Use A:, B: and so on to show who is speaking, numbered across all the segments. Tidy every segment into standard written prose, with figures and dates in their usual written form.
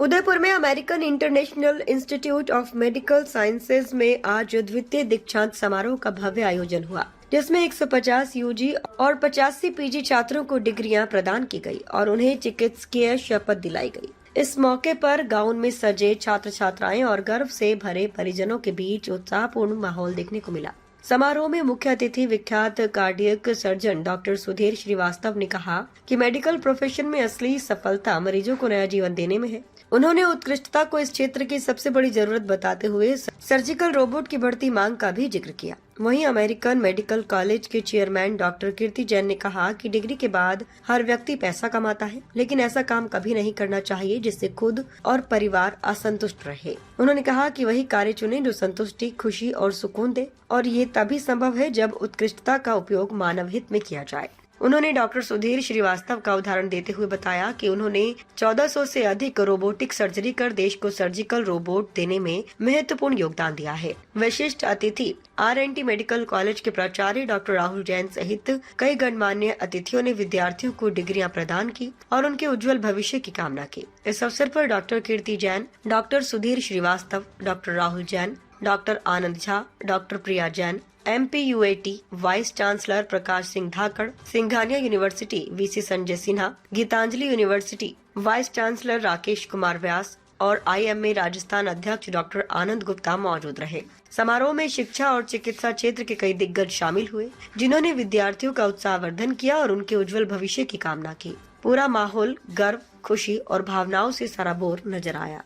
A: उदयपुर में American international institute of medical sciences में आज द्वितीय दीक्षांत समारोह का भव्य आयोजन हुआ, जिसमें 150 यूजी और 85 पीजी छात्रों को डिग्रियां प्रदान की गई और उन्हें चिकित्सकीय शपथ दिलाई गई। इस मौके पर गाउन में सजे छात्र छात्राएं और गर्व से भरे परिजनों के बीच उत्साहपूर्ण माहौल देखने को मिला। समारोह में मुख्य अतिथि विख्यात cardiac surgeon doctor Sudhir Srivastava ने कहा कि मेडिकल प्रोफेशन में असली सफलता मरीजों को नया जीवन देने में है। उन्होंने उत्कृष्टता को इस क्षेत्र की सबसे बड़ी जरूरत बताते हुए सर्जिकल रोबोट की बढ़ती मांग का भी जिक्र किया। वहीं अमेरिकन मेडिकल कॉलेज के चेयरमैन डॉक्टर कीर्ति जैन ने कहा कि डिग्री के बाद हर व्यक्ति पैसा कमाता है, लेकिन ऐसा काम कभी नहीं करना चाहिए जिससे खुद और परिवार असंतुष्ट रहे। उन्होंने कहा कि वही कार्य चुने जो संतुष्टि, खुशी और सुकून दे, और ये तभी संभव है जब उत्कृष्टता का उपयोग मानव हित में किया जाए। उन्होंने डॉक्टर सुधीर श्रीवास्तव का उदाहरण देते हुए बताया कि उन्होंने 1400 से अधिक रोबोटिक सर्जरी कर देश को सर्जिकल रोबोट देने में महत्वपूर्ण योगदान दिया है। विशिष्ट अतिथि RNT मेडिकल कॉलेज के प्राचार्य डॉक्टर राहुल जैन सहित कई गणमान्य अतिथियों ने विद्यार्थियों को डिग्रियां प्रदान की और उनके उज्जवल भविष्य की कामना की। इस अवसर पर doctor Kirti Jain, doctor Sudhir Srivastava, doctor Rahul Jain, doctor Anand Jha, doctor Priya Jain, MPUAT vice chancellor Prakash Singh Dhakad, Singhania university VC Sanjay Sinha, Gitanjali university vice chancellor Rakesh Kumar Vyas और IMA राजस्थान अध्यक्ष डॉक्टर आनंद गुप्ता मौजूद रहे। समारोह में शिक्षा और चिकित्सा क्षेत्र के कई दिग्गज शामिल हुए, जिन्होंने विद्यार्थियों का उत्साहवर्धन किया और उनके उज्जवल भविष्य की कामना की। पूरा माहौल गर्व, खुशी और भावनाओं से सराबोर नजर आया।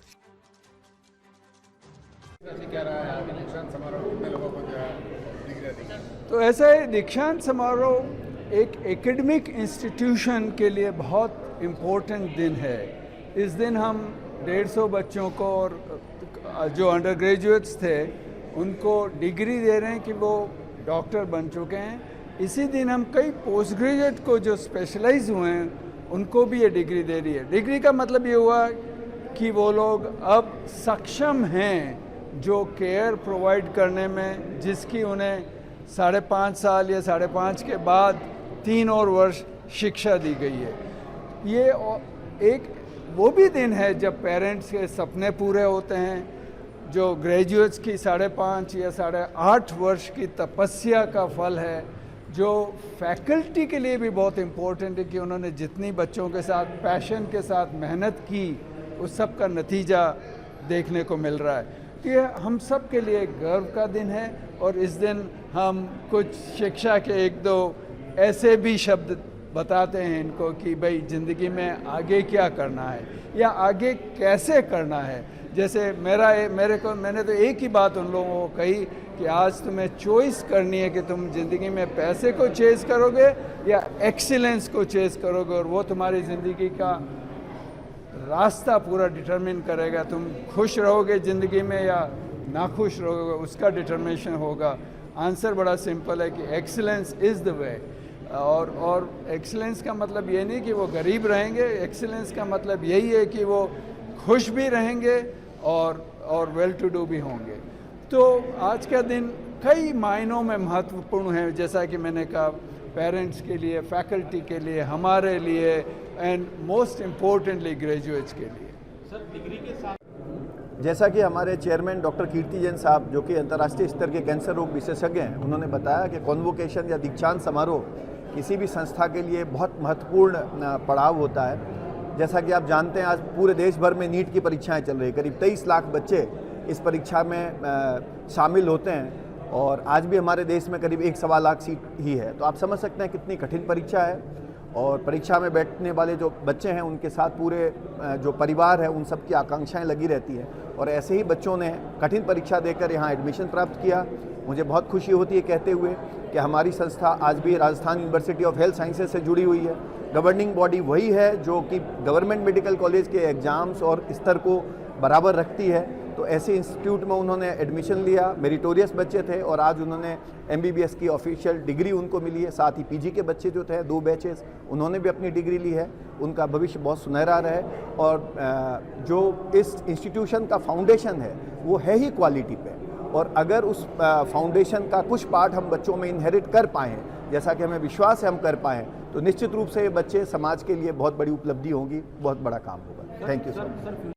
B: तो ऐसा है, दीक्षांत समारोह एक एकेडमिक इंस्टीट्यूशन के लिए बहुत इम्पोर्टेंट दिन है। इस दिन हम 150 बच्चों को और जो अंडर ग्रेजुएट्स थे उनको डिग्री दे रहे हैं कि वो डॉक्टर बन चुके हैं। इसी दिन हम कई पोस्ट ग्रेजुएट को जो स्पेशलाइज हुए हैं उनको भी ये डिग्री दे रही है। डिग्री का मतलब ये हुआ कि वो लोग अब सक्षम हैं जो केयर प्रोवाइड करने में, जिसकी उन्हें 5.5 साल या 5.5 के बाद 3 और वर्ष शिक्षा दी गई है। ये एक वो भी दिन है जब पेरेंट्स के सपने पूरे होते हैं, जो ग्रेजुएट्स की 5.5 या 8.5 वर्ष की तपस्या का फल है, जो फैकल्टी के लिए भी बहुत इम्पोर्टेंट है कि उन्होंने जितनी बच्चों के साथ पैशन के साथ मेहनत की उस सब का नतीजा देखने को मिल रहा है। ये हम सब के लिए गर्व का दिन है और इस दिन हम कुछ शिक्षा के 1-2 ऐसे भी शब्द बताते हैं इनको कि भाई ज़िंदगी में आगे क्या करना है या आगे कैसे करना है। जैसे मैंने तो एक ही बात उन लोगों को कही कि आज तुम्हें चॉइस करनी है कि तुम ज़िंदगी में पैसे को चेस करोगे या एक्सीलेंस को चेस करोगे, और वो तुम्हारी ज़िंदगी का रास्ता पूरा डिटरमिन करेगा। तुम खुश रहोगे ज़िंदगी में या नाखुश रहोगे, उसका डिटर्मिनेशन होगा। आंसर बड़ा सिंपल है कि एक्सीलेंस इज़ द वे। और एक्सीलेंस का मतलब ये नहीं कि वो गरीब रहेंगे, एक्सीलेंस का मतलब यही है कि वो खुश भी रहेंगे और वेल टू डू भी होंगे। तो आज का दिन कई मायनों में महत्वपूर्ण है, जैसा कि मैंने कहा, पेरेंट्स के लिए, फैकल्टी के लिए, हमारे लिए एंड मोस्ट इम्पोर्टेंटली ग्रेजुएट्स के लिए।
C: सर, डिग्री के साथ
D: जैसा कि हमारे चेयरमैन डॉक्टर कीर्ति जैन साहब, जो कि अंतर्राष्ट्रीय स्तर के कैंसर रोग विशेषज्ञ हैं, उन्होंने बताया कि कॉन्वोकेशन या दीक्षांत समारोह किसी भी संस्था के लिए बहुत महत्वपूर्ण पड़ाव होता है। जैसा कि आप जानते हैं, आज पूरे देश भर में नीट की परीक्षाएं चल रही है। करीब 23 लाख बच्चे इस परीक्षा में शामिल होते हैं और आज भी हमारे देश में करीब 1-1.25 लाख सीट ही है। तो आप समझ सकते हैं कितनी कठिन परीक्षा है, और परीक्षा में बैठने वाले जो बच्चे हैं उनके साथ पूरे जो परिवार है उन सब की आकांक्षाएं लगी रहती हैं। और ऐसे ही बच्चों ने कठिन परीक्षा देकर यहाँ एडमिशन प्राप्त किया। मुझे बहुत खुशी होती है कहते हुए कि हमारी संस्था आज भी Rajasthan university of health sciences से जुड़ी हुई है। गवर्निंग बॉडी वही है जो कि गवर्नमेंट मेडिकल कॉलेज के एग्ज़ाम्स और स्तर को बराबर रखती है। तो ऐसे इंस्टीट्यूट में उन्होंने एडमिशन लिया, मेरिटोरियस बच्चे थे और आज उन्होंने MBBS की ऑफिशियल डिग्री उनको मिली है। साथ ही PG के बच्चे जो थे 2 बैचेस, उन्होंने भी अपनी डिग्री ली है। उनका भविष्य बहुत सुनहरा रहे। और जो इस इंस्टीट्यूशन का फाउंडेशन है वो है ही क्वालिटी पे, और अगर उस फाउंडेशन का कुछ पार्ट हम बच्चों में इनहेरिट कर पाएँ, जैसा कि हमें विश्वास है हम कर पाएँ, तो निश्चित रूप से ये बच्चे समाज के लिए बहुत बड़ी उपलब्धि होगी, बहुत बड़ा काम होगा। Thank you sir.